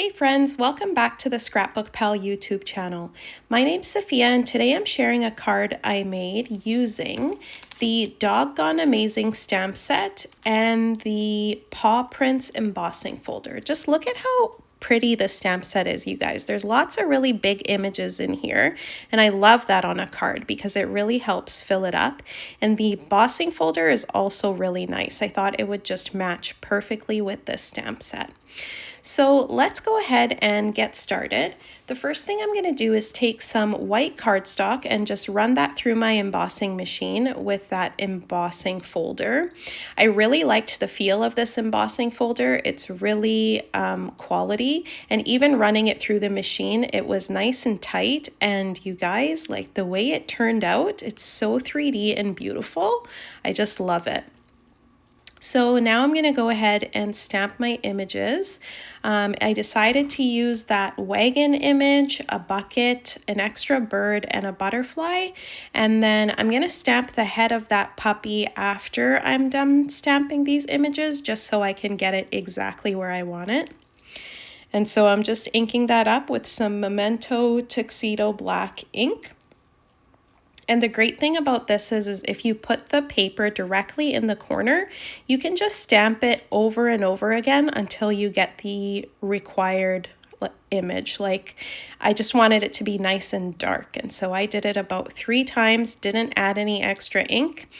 Hey friends, welcome back to the ScrapbookPal YouTube channel. My name's Sophia and today I'm sharing a card I made using the Doggone Amazing stamp set and the Paw Prints embossing folder. Just look at how pretty the stamp set is, you guys. There's lots of really big images in here and I love that on a card because it really helps fill it up. And the embossing folder is also really nice. I thought it would just match perfectly with this stamp set. So let's go ahead and get started. The first thing I'm going to do is take some white cardstock and just run that through my embossing machine with that embossing folder. I really liked the feel of this embossing folder. It's really quality, and even running it through the machine, it was nice and tight. And you guys, like the way it turned out, it's so 3D and beautiful. I just love it. So now I'm going to go ahead and stamp my images. I decided to use that wagon image, a bucket, an extra bird, and a butterfly. And then I'm going to stamp the head of that puppy after I'm done stamping these images, just so I can get it exactly where I want it. And so I'm just inking that up with some Memento Tuxedo black ink. And the great thing about this is if you put the paper directly in the corner, you can just stamp it over and over again until you get the required image. Like, I just wanted it to be nice and dark. And so I did it about 3 times, didn't add any extra ink.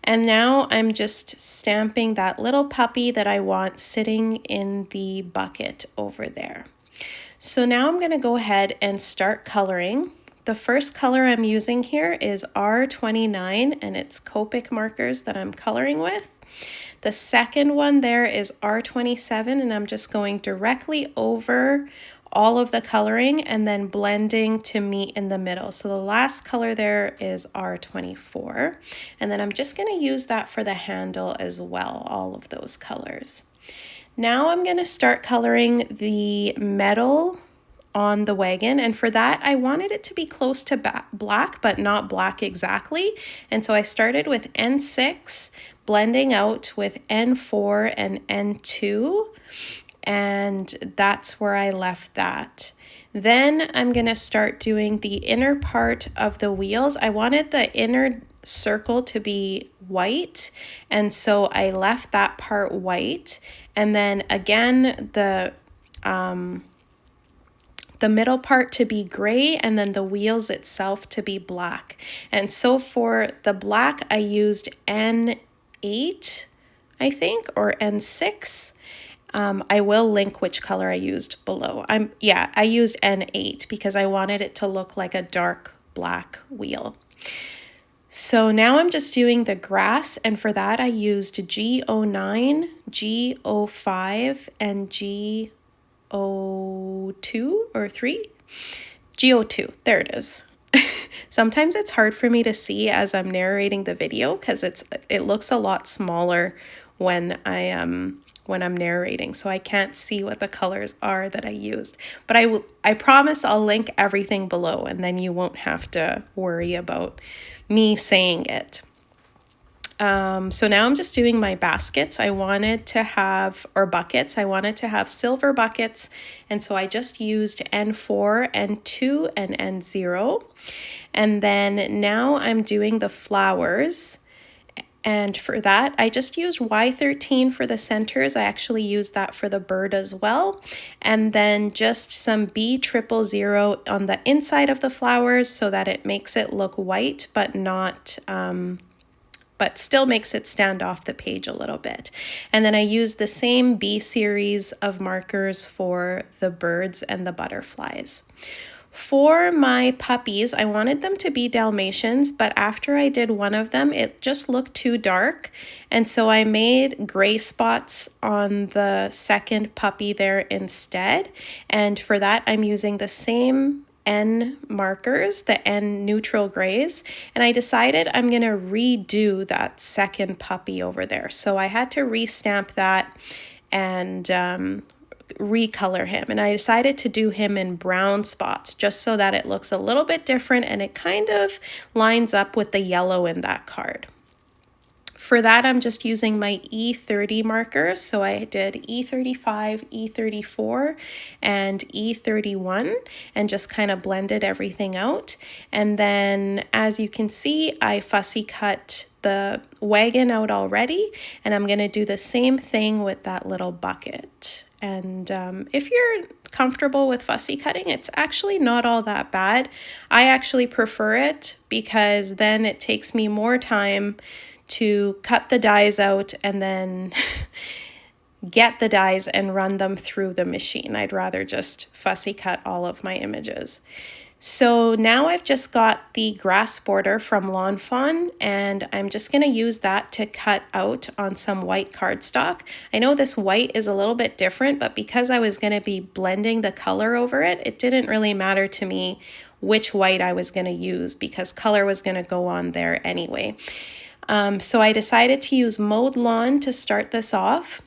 And now I'm just stamping that little puppy that I want sitting in the bucket over there. So now I'm going to go ahead and start coloring. The first color I'm using here is R29 and it's Copic markers that I'm coloring with. The second one there is R27 and I'm just going directly over all of the coloring and then blending to meet in the middle. So the last color there is R24, and then I'm just going to use that for the handle as well, all of those colors. Now I'm going to start coloring the metal on the wagon, and for that I wanted it to be close to black but not black exactly, and so I started with N6 blending out with N4 and N2, and that's where I left that. Then I'm going to start doing the inner part of the wheels. I wanted the inner circle to be white, and so I left that part white, and then again the middle part to be gray, and then the wheels itself to be black. And so for the black, I used N8, I think, or N6. I will link which color I used below. I used N8 because I wanted it to look like a dark black wheel. So now I'm just doing the grass, and for that I used G09, G05, and G02 or 3? G02, there it is. Sometimes it's hard for me to see as I'm narrating the video because it looks a lot smaller when I'm narrating, so I can't see what the colors are that I used. But I promise I'll link everything below, and then you won't have to worry about me saying it. So now I'm just doing my baskets. I wanted to have, or buckets, I wanted to have silver buckets. And so I just used N4, N2, and N0. And then now I'm doing the flowers. And for that, I just used Y13 for the centers. I actually used that for the bird as well. And then just some B000 on the inside of the flowers so that it makes it look white, but not, but still makes it stand off the page a little bit. And then I used the same B series of markers for the birds and the butterflies. For my puppies, I wanted them to be Dalmatians, but after I did one of them, it just looked too dark. And so I made gray spots on the second puppy there instead. And for that, I'm using the same N markers, the N neutral grays, and I decided I'm going to redo that second puppy over there. So I had to restamp that and recolor him, and I decided to do him in brown spots just so that it looks a little bit different and it kind of lines up with the yellow in that card. For that, I'm just using my E30 markers. So I did E35, E34, and E31 and just kind of blended everything out. And then as you can see, I fussy cut the wagon out already, and I'm gonna do the same thing with that little bucket. And if you're comfortable with fussy cutting, it's actually not all that bad. I actually prefer it because then it takes me more time to cut the dies out and then get the dies and run them through the machine. I'd rather just fussy cut all of my images. So now I've just got the grass border from Lawn Fawn, and I'm just going to use that to cut out on some white cardstock. I know this white is a little bit different, but because I was going to be blending the color over it, it didn't really matter to me which white I was going to use because color was going to go on there anyway. So I decided to use Mowed Lawn to start this off.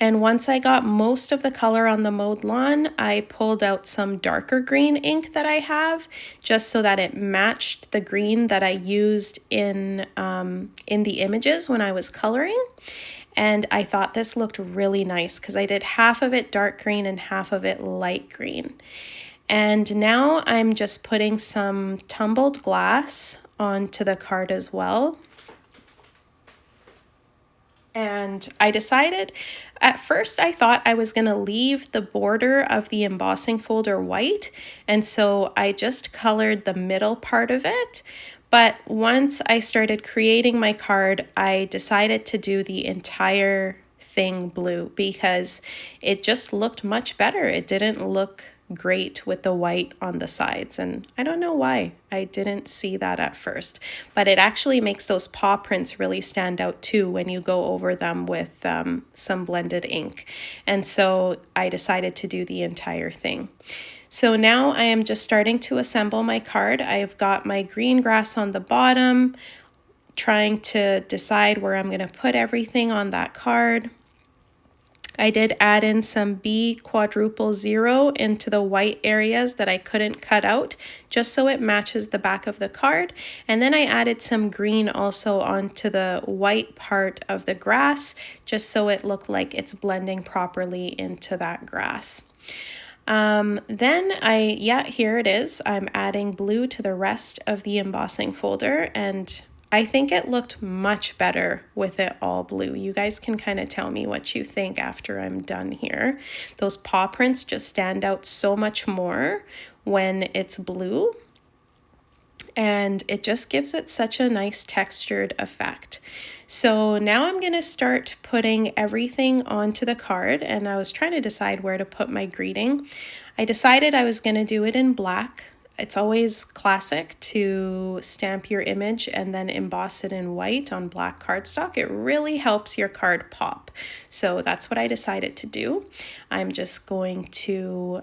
And once I got most of the color on the Mowed Lawn, I pulled out some darker green ink that I have just so that it matched the green that I used in the images when I was coloring. And I thought this looked really nice because I did half of it dark green and half of it light green. And now I'm just putting some tumbled glass onto the card as well. And I decided, at first I thought I was going to leave the border of the embossing folder white, and so I just colored the middle part of it. But once I started creating my card, I decided to do the entire thing blue because it just looked much better. It didn't look great with the white on the sides, and I don't know why I didn't see that at first, but it actually makes those paw prints really stand out too when you go over them with some blended ink. And so I decided to do the entire thing. So now I am just starting to assemble my card. I've got my green grass on the bottom, trying to decide where I'm going to put everything on that card. I did add in some B00 into the white areas that I couldn't cut out, just so it matches the back of the card. And then I added some green also onto the white part of the grass, just so it looked like it's blending properly into that grass. Then here it is. I'm adding blue to the rest of the embossing folder, and I think it looked much better with it all blue. You guys can kind of tell me what you think after I'm done here. Those paw prints just stand out so much more when it's blue, and it just gives it such a nice textured effect. So now I'm going to start putting everything onto the card, and I was trying to decide where to put my greeting. I decided I was going to do it in black. It's always classic to stamp your image and then emboss it in white on black cardstock. It really helps your card pop. So that's what I decided to do. I'm just going to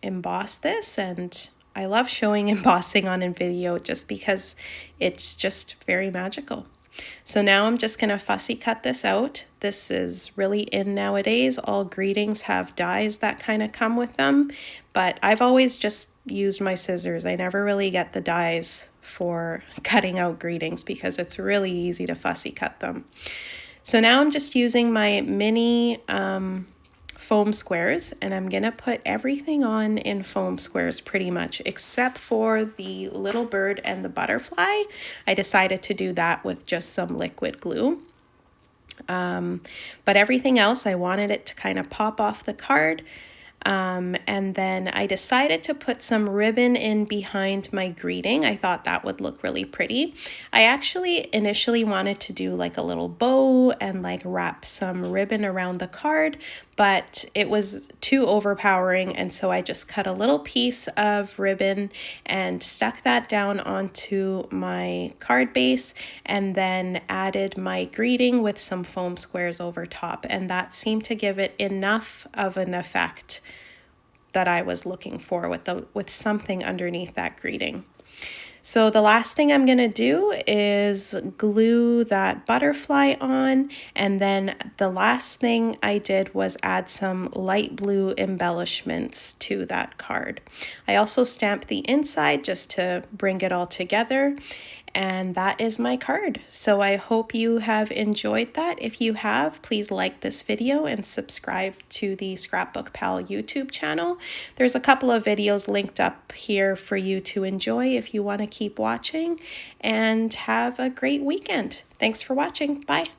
emboss this, and I love showing embossing on a video just because it's just very magical. So now I'm just going to fussy cut this out. This is really in nowadays. All greetings have dies that kind of come with them, but I've always just used my scissors. I never really get the dies for cutting out greetings because it's really easy to fussy cut them. So now I'm just using my mini foam squares, and I'm gonna put everything on in foam squares pretty much, except for the little bird and the butterfly. I decided to do that with just some liquid glue. But everything else, I wanted it to kind of pop off the card. And then I decided to put some ribbon in behind my greeting. I thought that would look really pretty. I actually initially wanted to do like a little bow and like wrap some ribbon around the card, but it was too overpowering, and so I just cut a little piece of ribbon and stuck that down onto my card base, and then added my greeting with some foam squares over top, and that seemed to give it enough of an effect that I was looking for with something underneath that greeting. So the last thing I'm going to do is glue that butterfly on, and then the last thing I did was add some light blue embellishments to that card. I also stamped the inside just to bring it all together, And that is my card. So I hope you have enjoyed that. If you have, please like this video and subscribe to the ScrapbookPal YouTube channel. There's a couple of videos linked up here for you to enjoy if you want to keep watching, and have a great weekend. Thanks for watching. Bye.